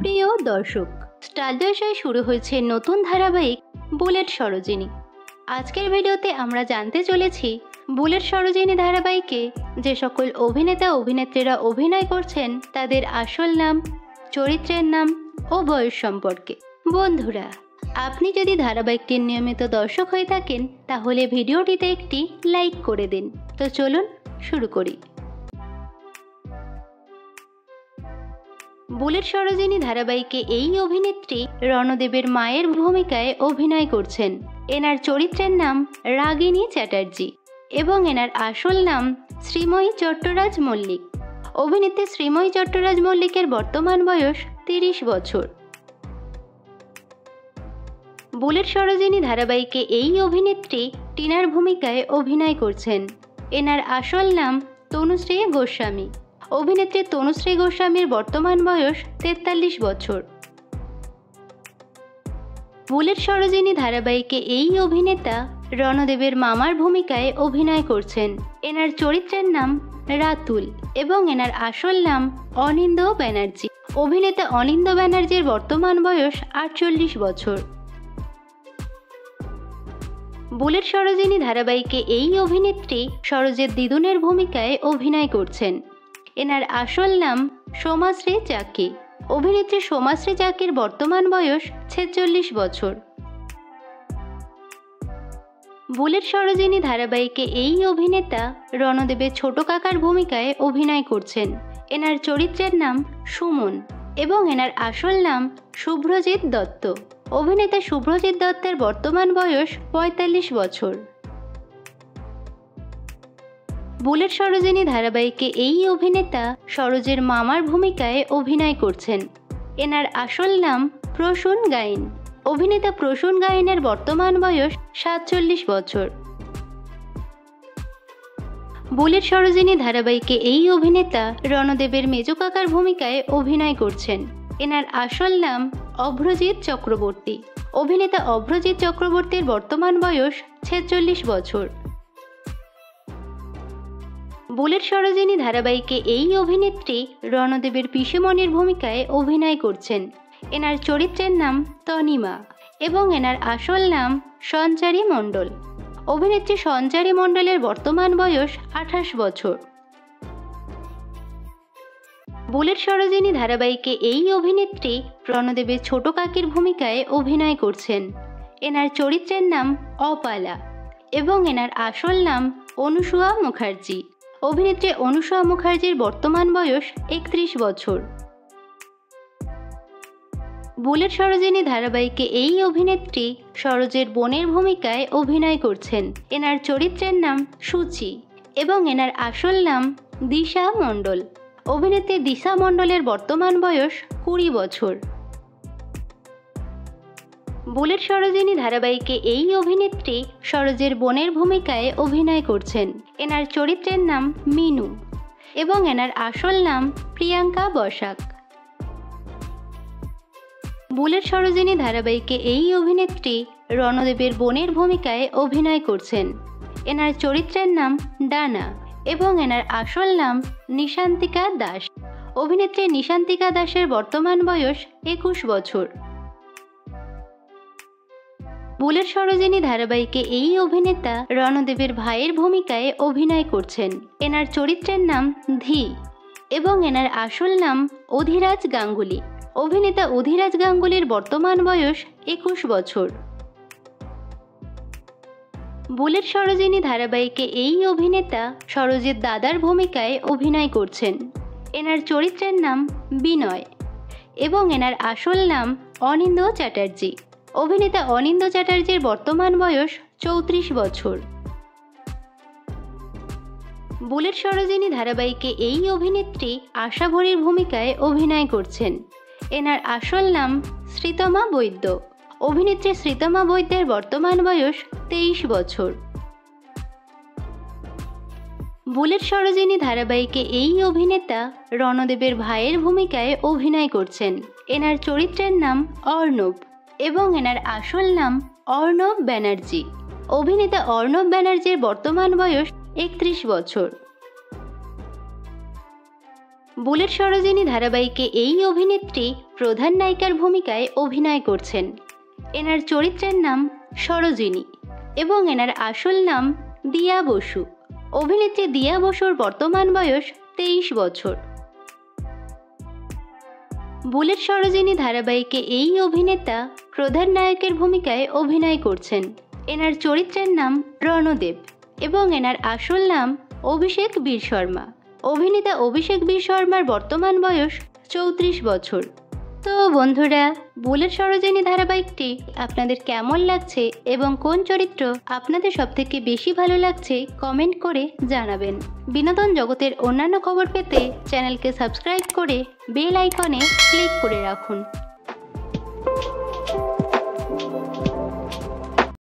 প্রিয় দর্শক, স্টার জলসায় শুরু হয়েছে নতুন ধারাবাহিক বুলেট সরোজিনী। আজকের ভিডিওতে আমরা জানতে চলেছি বুলেট সরোজিনী ধারাবাহিকে যে সকল অভিনেতা অভিনেত্রীরা অভিনয় করছেন তাদের আসল নাম, চরিত্রের নাম ও বয়স সম্পর্কে। বন্ধুরা, আপনি যদি ধারাবাহিকটির নিয়মিত দর্শক হয়ে থাকেন তাহলে ভিডিওটিতে একটি লাইক করে দিন। তো চলুন শুরু করি। বুলেট সরোজিনী ধারাবাহিকে এই অভিনেত্রী রণদেবের মায়ের ভূমিকায় অভিনয় করছেন। এনার চরিত্রের নাম রাগিনী চ্যাটার্জি এবং এনার আসল নাম শ্রীময়ী চট্টরাজ মল্লিক। অভিনেত্রী শ্রীময়ী চট্টরাজ মল্লিকের বর্তমান বয়স 30 বছর। বুলেট সরোজিনী ধারাবাহিকে এই অভিনেত্রী টিনার ভূমিকায় অভিনয় করছেন। এনার আসল নাম তনুশ্রী গোস্বামী। অভিনেত্রী তনুশ্রী গোস্বামীর বর্তমান বয়স 43 বছর। বুলেট সরোজিনী ধারাবাহিকে এই অভিনেতা রণদেবের মামার ভূমিকায় অভিনয় করছেন। এনার চরিত্রের নাম রাতুল এবং এনার আসল নাম অনিন্দ ব্যানার্জি। অভিনেতা অনিন্দ ব্যানার্জির বর্তমান বয়স 48 বছর। বুলেট সরোজিনী ধারাবাহিকে এই অভিনেত্রী সরোজের দিদুনের ভূমিকায় অভিনয় করছেন। এনার আসল নাম সোমাশ্রী চাকি। অভিনেত্রী সোমাশ্রী চাকির বর্তমান বয়স 46 বছর। বুলেট সরোজিনী ধারাবাহিকে এই অভিনেতা রণদেবের ছোট কাকার ভূমিকায় অভিনয় করছেন। এনার চরিত্রের নাম সুমন এবং এনার আসল নাম শুভ্রজিৎ দত্ত। অভিনেতা শুভ্রজিৎ দত্তের বর্তমান বয়স 45 বছর। বুলেট সরোজিনী ধারাবাহিকে এই অভিনেতা সরোজের মামার ভূমিকায় অভিনয় করছেন। এনার আসল নাম প্রসূন গাইন। অভিনেতা প্রসূন গাইনের বর্তমান বয়স 47 বছর। বুলেট সরোজিনী ধারাবাহিকে এই অভিনেতা রণদেবের মেজ কাকার ভূমিকায় অভিনয় করছেন। এনার আসল নাম অভ্রজিৎ চক্রবর্তী। অভিনেতা অভ্রজিৎ চক্রবর্তীর বর্তমান বয়স 46 বছর। বুলেট সরোজিনী ধারাবাহিকে এই অভিনেত্রী রণদেবের পিসিমণির ভূমিকায় অভিনয় করছেন। এনার চরিত্রের নাম তনিমা এবং এনার আসল নাম সঞ্চারী মণ্ডল। অভিনেত্রী সঞ্চারী মণ্ডলের বর্তমান বয়স 28 বছর। বুলেট সরোজিনী ধারাবাহিকে এই অভিনেত্রী রণদেবের ছোট কাকির ভূমিকায় অভিনয় করছেন। এনার চরিত্রের নাম অপালা এবং এনার আসল নাম অনুসুয়া মুখার্জি। অভিনেত্রী অনুসুয়া মুখার্জির বর্তমান বয়স 31 বছর। বুলেট সরোজিনী ধারাবাহিকে এই অভিনেত্রী সরোজের বোনের ভূমিকায় অভিনয় করছেন। এনার চরিত্রের নাম সুচি এবং এনার আসল নাম দিশা মণ্ডল। অভিনেত্রী দিশা মণ্ডলের বর্তমান বয়স 20 বছর। বুলেট সরোজিনী ধারাবাহিকে এই অভিনেত্রী সরোজের বোনের ভূমিকায় অভিনয় করছেন। এনার চরিত্রের নাম মিনু এবং এনার আসল নাম প্রিয়াঙ্কা বসাক। বুলেট সরোজিনী ধারাবাহিকে এই অভিনেত্রী রণদেবের বোনের ভূমিকায় অভিনয় করছেন। এনার চরিত্রের নাম ডানা এবং এনার আসল নাম নিশান্তিকা দাস। অভিনেত্রী নিশান্তিকা দাসের বর্তমান বয়স 21 বছর। বুলেট সরোজিনী ধারাবাহিকে এই অভিনেতা রণদেবের ভাইয়ের ভূমিকায় অভিনয় করছেন। এনার চরিত্রের নাম ধি এবং এনার আসল নাম অধিরাজ গাঙ্গুলি। অভিনেতা অধিরাজ গাঙ্গুলির বর্তমান বয়স 21 বছর। বুলেট সরোজিনী ধারাবাহিকে এই অভিনেতা সরোজের দাদার ভূমিকায় অভিনয় করছেন। এনার চরিত্রের নাম বিনয় এবং এনার আসল নাম অনিন্দ চ্যাটার্জি। অভিনেতা অনিন্দ চ্যাটার্জির বর্তমান বয়স 34 বছর। বুলেট সরোজিনী ধারাবাহিকে এই অভিনেত্রী আশা ভরির ভূমিকায় অভিনয় করছেন। এনার আসল নাম শ্রীতমা বৈদ্য। অভিনেত্রী শ্রীতমা বৈদ্যের বর্তমান বয়স 23 বছর। বুলেট সরোজিনী ধারাবাহিকে এই অভিনেতা রণদেবের ভাইয়ের ভূমিকায় অভিনয় করছেন। এনার চরিত্রের নাম অর্ণব এবং এনার আসল নাম অর্ণব ব্যানার্জি। অভিনেতা অর্ণব ব্যানার্জির বর্তমান বয়স 31 বছর। বুলেট সরোজিনী ধারাবাহিকে এই অভিনেত্রী প্রধান নায়িকার ভূমিকায় অভিনয় করছেন। এনার চরিত্রের নাম সরোজিনী এবং এনার আসল নাম দিয়া বসু। অভিনেত্রী দিয়া বসুর বর্তমান বয়স 23 বছর। বুলেট সরোজিনী ধারাবাহিকে এই অভিনেতা প্রধান নায়কের ভূমিকায় অভিনয় করছেন। এনার চরিত্রের নাম রণদেব এবং এনার আসল নাম অভিষেক বীর শর্মা। অভিনেতা অভিষেক বীর শর্মার বর্তমান বয়স 34 বছর। তো বন্ধুরা, বুলেট সরোজিনী ধারাবাহিকটি আপনাদের কেমন লাগছে এবং কোন চরিত্র আপনাদের সবথেকে বেশি ভালো লাগছে কমেন্ট করে জানাবেন। বিনোদন জগতের অন্যান্য খবর পেতে চ্যানেলকে সাবস্ক্রাইব করে বেল আইকনে ক্লিক করে রাখুন।